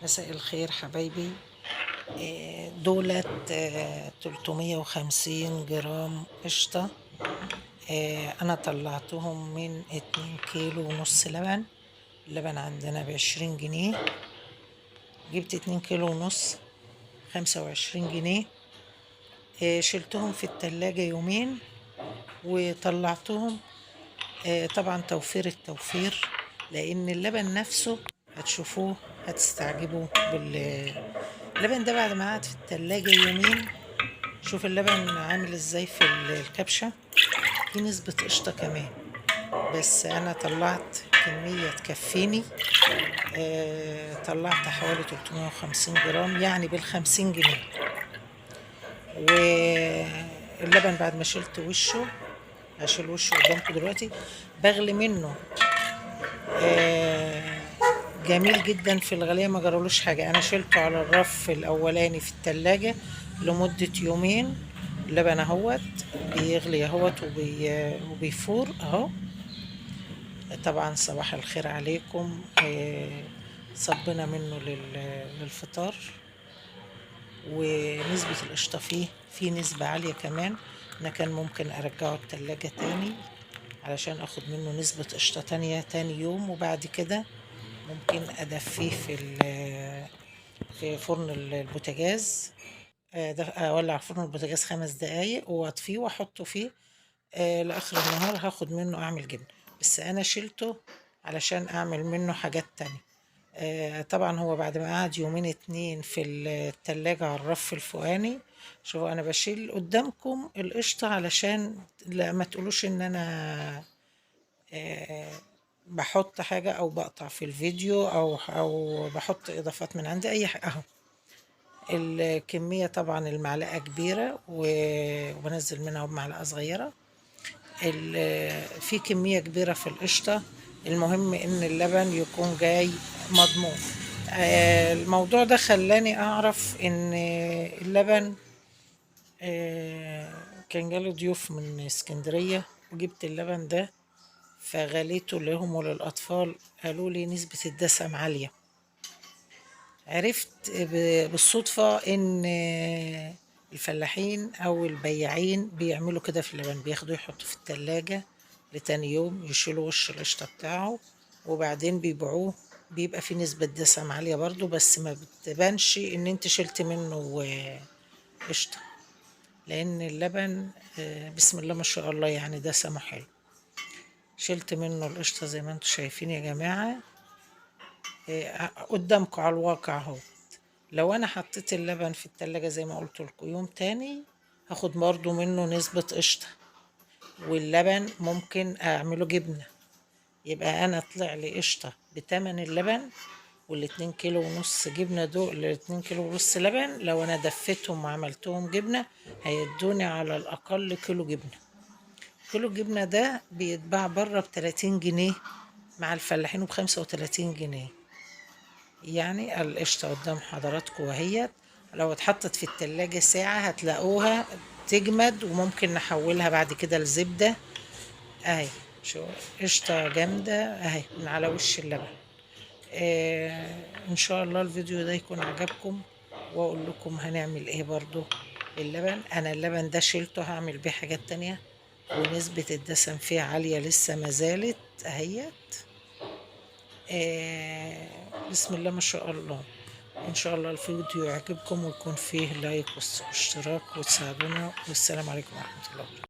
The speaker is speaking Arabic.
مساء الخير حبايبي. دولت 350 جرام قشطة. أنا طلعتهم من 2 كيلو ونص لبن. اللبن عندنا ب20 جنيه. جبت 2 كيلو ونص، 25 جنيه. شلتهم في التلاجة يومين وطلعتهم. طبعا توفير التوفير، لأن اللبن نفسه هتشوفوه هتستعجبوا اللبن ده بعد ما قعد في التلاجة يومين. شوف اللبن عامل ازاي في الكبشة، في نسبة قشطة كمان. بس انا طلعت كمية تكفيني. طلعت حوالي 350 جرام يعني ب50 جنيه. واللبن بعد ما شلت وشه، هشيل وشه قدامكم دلوقتي، بغلي منه. جميل جدا في الغلية، ما جرالوش حاجة. انا شلته على الرف الاولاني في التلاجة لمدة يومين. اللبن اهوت بيغلي اهوت وبيفور اهو. طبعا صباح الخير عليكم. صبنا منه للفطار. ونسبة القشطة فيه نسبة عالية كمان. انا كان ممكن ارجعه التلاجة تاني علشان اخد منه نسبة قشطة تانية تاني يوم، وبعد كده ممكن ادفيه في فرن البوتاجاز. اولع فرن البوتاجاز 5 دقايق واطفيه واحطه فيه. لاخر النهار هاخد منه اعمل جبن. بس انا شلته علشان اعمل منه حاجات تانية. طبعا هو بعد ما قعد يومين 2 في التلاجة على الرف الفوقاني. شوفوا انا بشيل قدامكم القشطة علشان لا ما تقولوش ان انا بحط حاجة او بقطع في الفيديو او بحط اضافات من عندي اي حاجة اهو. الكمية طبعا المعلقة كبيرة وبنزل منها بمعلقة صغيرة. في كمية كبيرة في القشطة. المهم ان اللبن يكون جاي مضمون. الموضوع ده خلاني اعرف ان اللبن، كان جاله ضيوف من اسكندرية وجبت اللبن ده فغليته لهم وللأطفال. قالوا لي نسبة الدسم عالية. عرفت بالصدفة ان الفلاحين او البياعين بيعملوا كده في اللبن، بياخدوه يحطوا في التلاجة لتاني يوم، يشيلوا وش القشطة بتاعه وبعدين بيبيعوه. بيبقى فيه نسبة دسم عالية برضو، بس ما بتبانش ان انت شلت منه قشطة، لان اللبن بسم الله ما شاء الله يعني دسمه حلو. شلت منه القشطة زي ما انتم شايفين يا جماعة. قدامكم على الواقع اهو. لو انا حطيت اللبن في التلاجة زي ما قلت لكم يوم تاني، هاخد برضو منه نسبة قشطة. واللبن ممكن اعمله جبنة، يبقى انا طلع لي قشطة بتمن اللبن. وال2 كيلو ونص جبنة دول، ال2 كيلو ونص لبن لو انا دفيتهم وعملتهم جبنة هيدوني على الاقل كيلو جبنة. كيلو الجبنة ده بيتباع بره ب30 جنيه، مع الفلاحين ب35 جنيه. يعني القشطة قدام حضراتكم وهي لو اتحطت في التلاجة ساعة هتلاقوها تجمد، وممكن نحولها بعد كده لزبدة اهي. شو قشطة جامدة اهي من على وش اللبن. ان شاء الله الفيديو ده يكون عجبكم، واقول لكم هنعمل ايه برضو. اللبن انا اللبن ده شيلته هعمل بيه حاجات تانية، ونسبة الدسم فيه عالية لسه ما زالت اهيت. بسم الله ما شاء الله. ان شاء الله الفيديو يعجبكم ويكون فيه لايك واشتراك وتساعدونا، والسلام عليكم ورحمة الله وبركاته.